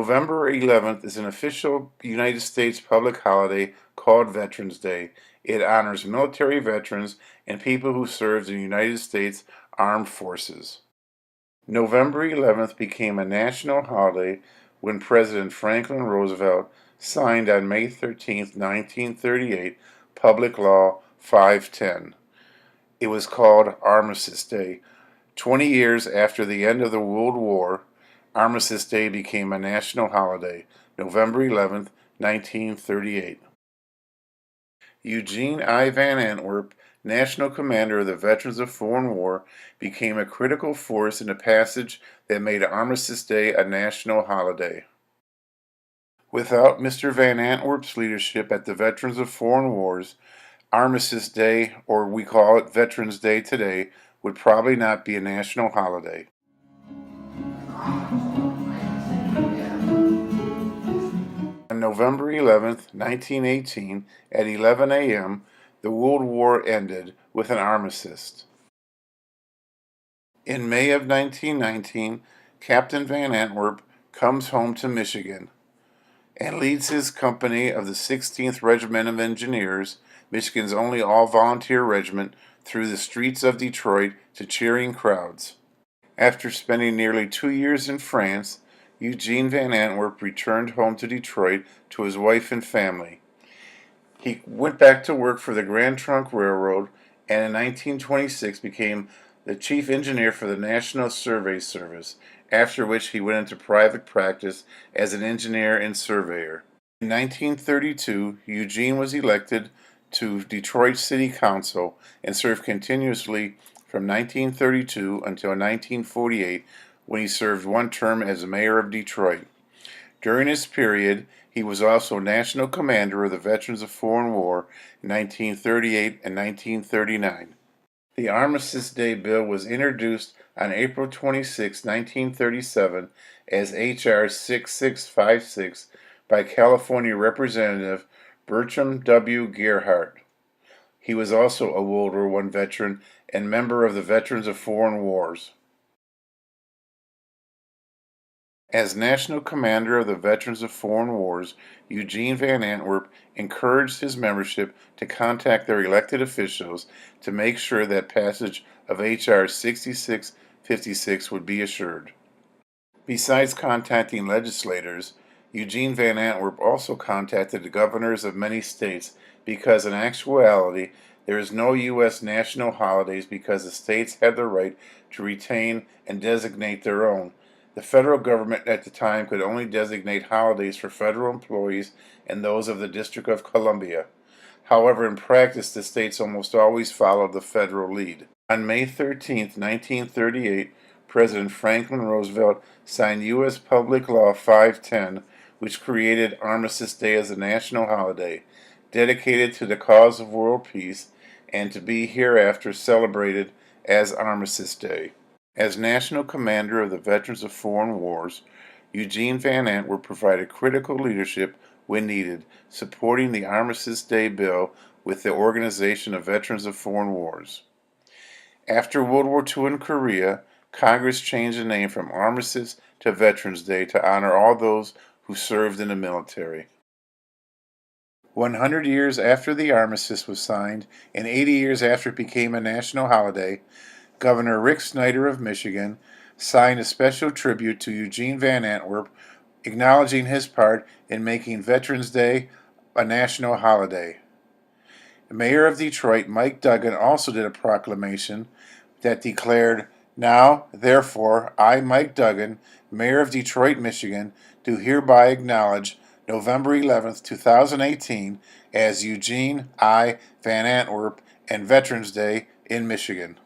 November 11th is an official United States public holiday called Veterans Day. It honors military veterans and people who served in the United States Armed Forces. November 11th became a national holiday when President Franklin Roosevelt signed on May 13, 1938, Public Law 510. It was called Armistice Day. 20 years after the end of the World War, Armistice Day became a national holiday, November 11, 1938. Eugene I. Van Antwerp, National Commander of the Veterans of Foreign War, became a critical force in the passage that made Armistice Day a national holiday. Without Mr. Van Antwerp's leadership at the Veterans of Foreign Wars, Armistice Day, or we call it Veterans Day today, would probably not be a national holiday. On November 11, 1918, at 11 a.m., the World War ended with an armistice. In May of 1919, Captain Van Antwerp comes home to Michigan and leads his company of the 16th Regiment of Engineers, Michigan's only all-volunteer regiment, through the streets of Detroit to cheering crowds. After spending nearly 2 years in France, Eugene Van Antwerp returned home to Detroit to his wife and family. He went back to work for the Grand Trunk Railroad and in 1926 became the chief engineer for the National Survey Service, after which he went into private practice as an engineer and surveyor. In 1932, Eugene was elected to Detroit City Council and served continuously from 1932 until 1948, when he served one term as mayor of Detroit. During this period, he was also National Commander of the Veterans of Foreign War in 1938 and 1939. The Armistice Day Bill was introduced on April 26, 1937 as H.R. 6656 by California Representative Bertram W. Gerhardt. He was also a World War I veteran and member of the Veterans of Foreign Wars. As National Commander of the Veterans of Foreign Wars, Eugene Van Antwerp encouraged his membership to contact their elected officials to make sure that passage of H.R. 6656 would be assured. Besides contacting legislators, Eugene Van Antwerp also contacted the governors of many states because in actuality there is no U.S. national holidays because the states had the right to retain and designate their own. The federal government at the time could only designate holidays for federal employees and those of the District of Columbia. However, in practice, the states almost always followed the federal lead. On May 13, 1938, President Franklin Roosevelt signed U.S. Public Law 510, which created Armistice Day as a national holiday, dedicated to the cause of world peace, and to be hereafter celebrated as Armistice Day. As National Commander of the Veterans of Foreign Wars, Eugene Van Antwerp provided critical leadership when needed, supporting the Armistice Day Bill with the Organization of Veterans of Foreign Wars. After World War II in Korea, Congress changed the name from Armistice to Veterans Day to honor all those who served in the military. 100 years after the armistice was signed and 80 years after it became a national holiday, Governor Rick Snyder of Michigan signed a special tribute to Eugene Van Antwerp, acknowledging his part in making Veterans Day a national holiday. The Mayor of Detroit, Mike Duggan, also did a proclamation that declared, "Now, therefore, I, Mike Duggan, Mayor of Detroit, Michigan, do hereby acknowledge November 11, 2018 as Eugene I. Van Antwerp and Veterans Day in Michigan."